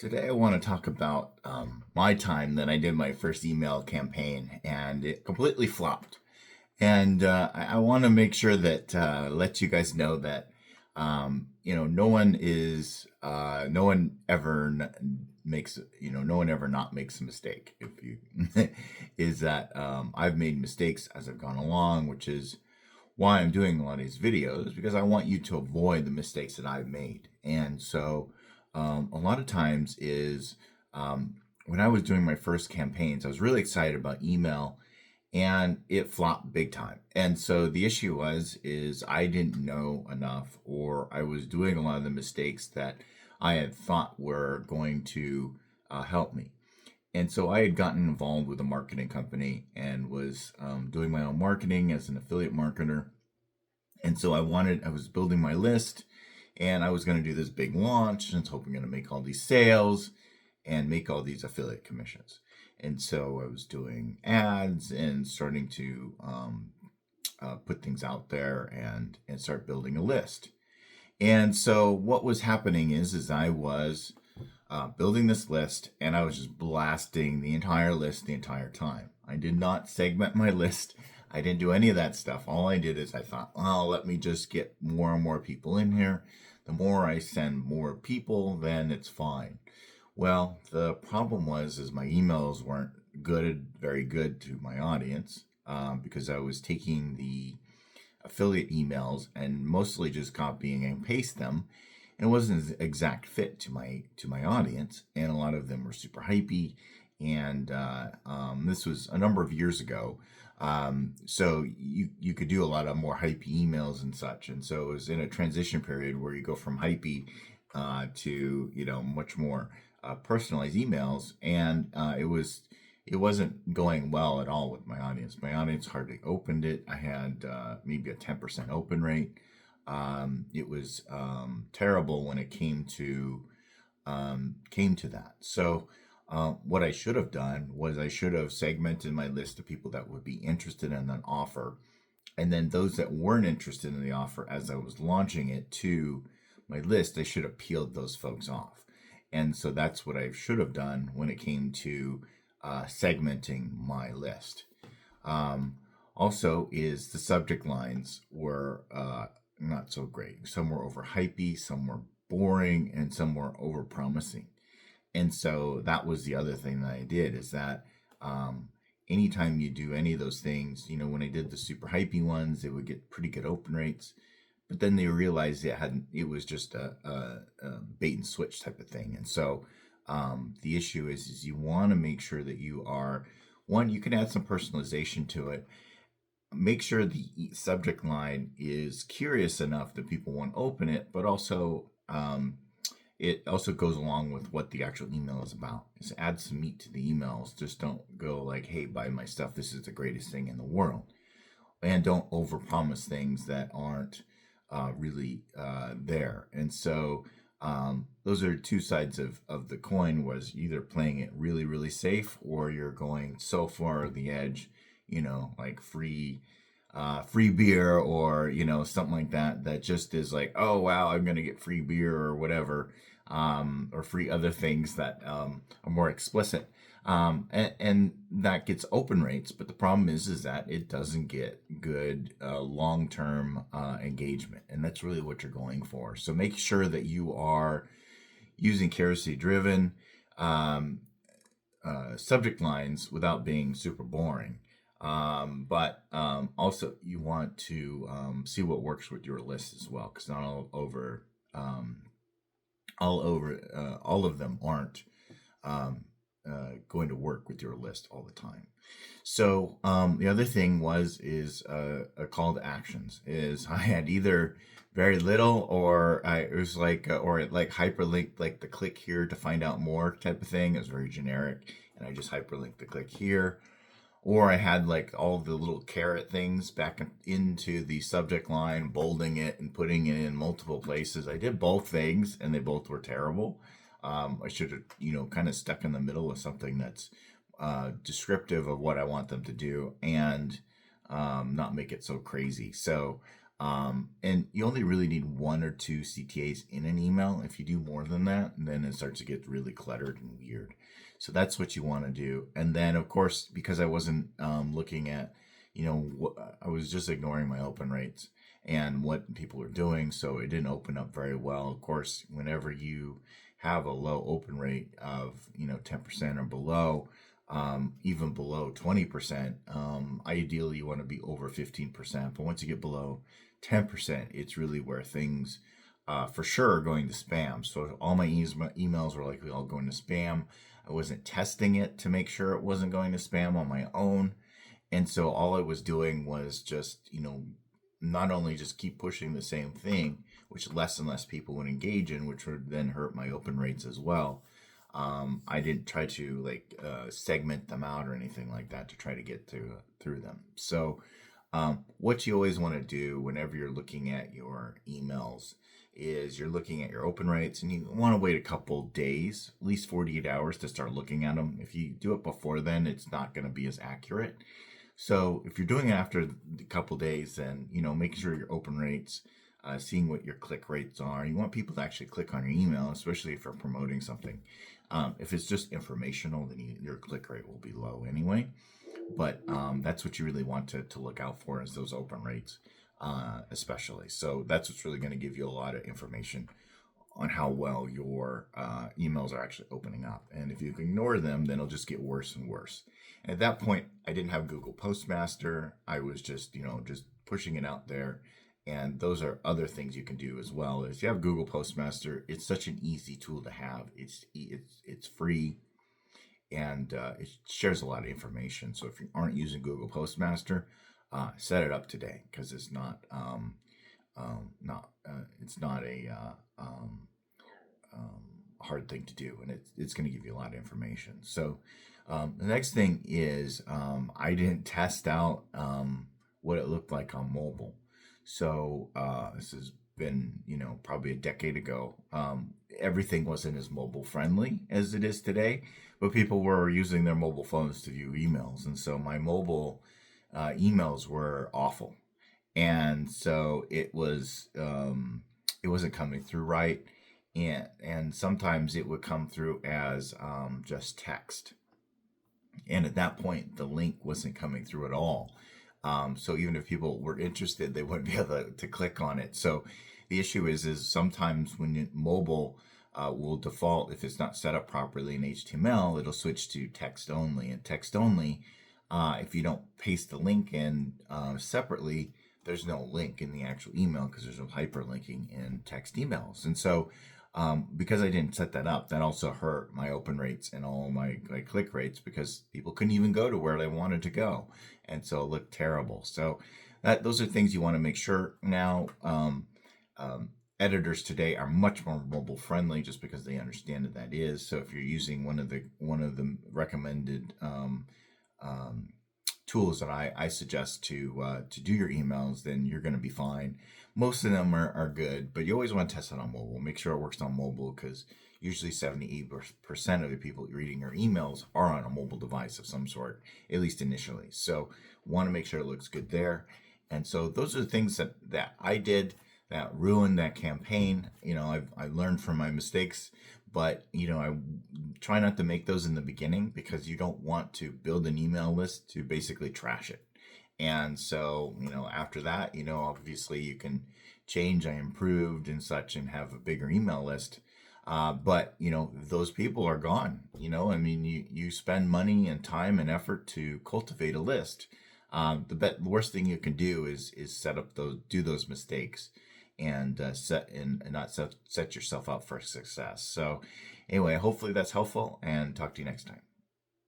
Today, I want to talk about my time that I did my first email campaign, and it completely flopped. And I want to make sure that let you guys know that no one ever makes no one ever not makes a mistake. If you is that I've made mistakes as I've gone along, which is why I'm doing a lot of these videos because I want you to avoid the mistakes that I've made. And so, a lot of times is when I was doing my first campaigns, I was really excited about email, and it flopped big time. And so the issue is I didn't know enough, or I was doing a lot of the mistakes that I had thought were going to help me. And so I had gotten involved with a marketing company and was doing my own marketing as an affiliate marketer. And so I was building my list, and I was going to do this big launch and was hoping to make all these sales and make all these affiliate commissions. And so I was doing ads and starting to put things out there and start building a list. And so what was happening is I was building this list, and I was just blasting the entire list the entire time. I did not segment my list. I didn't do any of that stuff. All I did is I thought, well, let me just get more and more people in here. The more I send more people, then it's fine. Well, the problem is my emails weren't very good to my audience, because I was taking the affiliate emails and mostly just copying and paste them. And it wasn't an exact fit to my audience, and a lot of them were super hypey. And this was a number of years ago, so you could do a lot of more hypey emails and such. And so it was in a transition period where you go from hypey to much more personalized emails, and it wasn't going well at all with my audience. My audience hardly opened it. I had maybe a 10% open rate. It was terrible when it came to that. So what I should have done was I should have segmented my list of people that would be interested in an offer, and then those that weren't interested in the offer as I was launching it to my list, I should have peeled those folks off. And so that's what I should have done when it came to segmenting my list. Um, Also, is the subject lines were not so great. Some were over hypey, some were boring, and some were over promising. And so that was the other thing that I did is that um, anytime you do any of those things, when I did the super hypey ones, they would get pretty good open rates. But then they realized it was just a bait and switch type of thing. And so the issue is you want to make sure that you are one, you can add some personalization to it. Make sure the subject line is curious enough that people want to open it, but also it also goes along with what the actual email is about. Just add some meat to the emails. Just don't go like, "Hey, buy my stuff. This is the greatest thing in the world," and don't overpromise things that aren't really there. And so those are two sides of the coin. Was either playing it really really safe, or you're going so far the edge, like free beer, or something like that, that just is like, oh wow, I'm gonna get free beer or whatever, or free other things that are more explicit, and that gets open rates. But the problem is that it doesn't get good long-term engagement, and that's really what you're going for. So make sure that you are using curiosity driven subject lines without being super boring. But also, you want to see what works with your list as well, because not all of them aren't going to work with your list all the time. So the other thing is a call to actions. Is I had either very little, or it was like or it like hyperlinked like the click here to find out more type of thing. It was very generic, and I just hyperlinked the click here. Or I had like all the little carrot things back into the subject line, bolding it and putting it in multiple places. I did both things, and they both were terrible. I should have, kind of stuck in the middle with something that's descriptive of what I want them to do, and not make it so crazy. So And you only really need one or two CTAs in an email. If you do more than that, then it starts to get really cluttered and weird. So that's what you want to do. And then, of course, because I wasn't looking at, I was just ignoring my open rates and what people were doing. So it didn't open up very well. Of course, whenever you have a low open rate of, 10% or below, even below 20%, ideally you want to be over 15%. But once you get below 10%, it's really where things for sure are going to spam. So all my emails were likely all going to spam. I wasn't testing it to make sure it wasn't going to spam on my own. And so all I was doing was just, not only just keep pushing the same thing, which less and less people would engage in, which would then hurt my open rates as well. I didn't try to segment them out or anything like that to try to get through them. So what you always want to do whenever you're looking at your emails is you're looking at your open rates, and you want to wait a couple days, at least 48 hours, to start looking at them. If you do it before then, it's not going to be as accurate. So if you're doing it after a couple days, then making sure your open rates, seeing what your click rates are. You want people to actually click on your email, especially if you're promoting something. If it's just informational, then your click rate will be low anyway. But that's what you really want to look out for, is those open rates, especially. So that's what's really going to give you a lot of information on how well your emails are actually opening up. And if you ignore them, then it'll just get worse and worse. And at that point, I didn't have Google Postmaster. I was just pushing it out there. And those are other things you can do as well. If you have Google Postmaster, it's such an easy tool to have. It's free, and it shares a lot of information. So if you aren't using Google Postmaster, set it up today, because it's not a hard thing to do, and it's going to give you a lot of information. So the next thing is I didn't test out what it looked like on mobile. So this has been, probably a decade ago. Everything wasn't as mobile friendly as it is today, but people were using their mobile phones to view emails. And so my mobile emails were awful. And so it wasn't coming through right. And sometimes it would come through as just text. And at that point, the link wasn't coming through at all. So even if people were interested, they wouldn't be able to click on it. So the issue is sometimes when mobile will default, if it's not set up properly in HTML, it'll switch to text only. And text only, if you don't paste the link in separately, there's no link in the actual email, because there's no hyperlinking in text emails. And so because I didn't set that up, that also hurt my open rates and all my click rates, because people couldn't even go to where they wanted to go. And so it looked terrible. So those are things you want to make sure. Now, editors today are much more mobile friendly, just because they understand that is. So if you're using one of the recommended tools that I suggest to do your emails, then you're going to be fine. Most of them are good, but you always want to test it on mobile. Make sure it works on mobile, because usually 78% of the people reading your emails are on a mobile device of some sort, at least initially. So want to make sure it looks good there. And so those are the things that I did that ruined that campaign. I learned from my mistakes, but I try not to make those in the beginning, because you don't want to build an email list to basically trash it. And so, after that, obviously you can change, I improved and such, and have a bigger email list. But, those people are gone. You spend money and time and effort to cultivate a list. The worst thing you can do is do those mistakes, and not set yourself up for success. So anyway, hopefully that's helpful, and talk to you next time.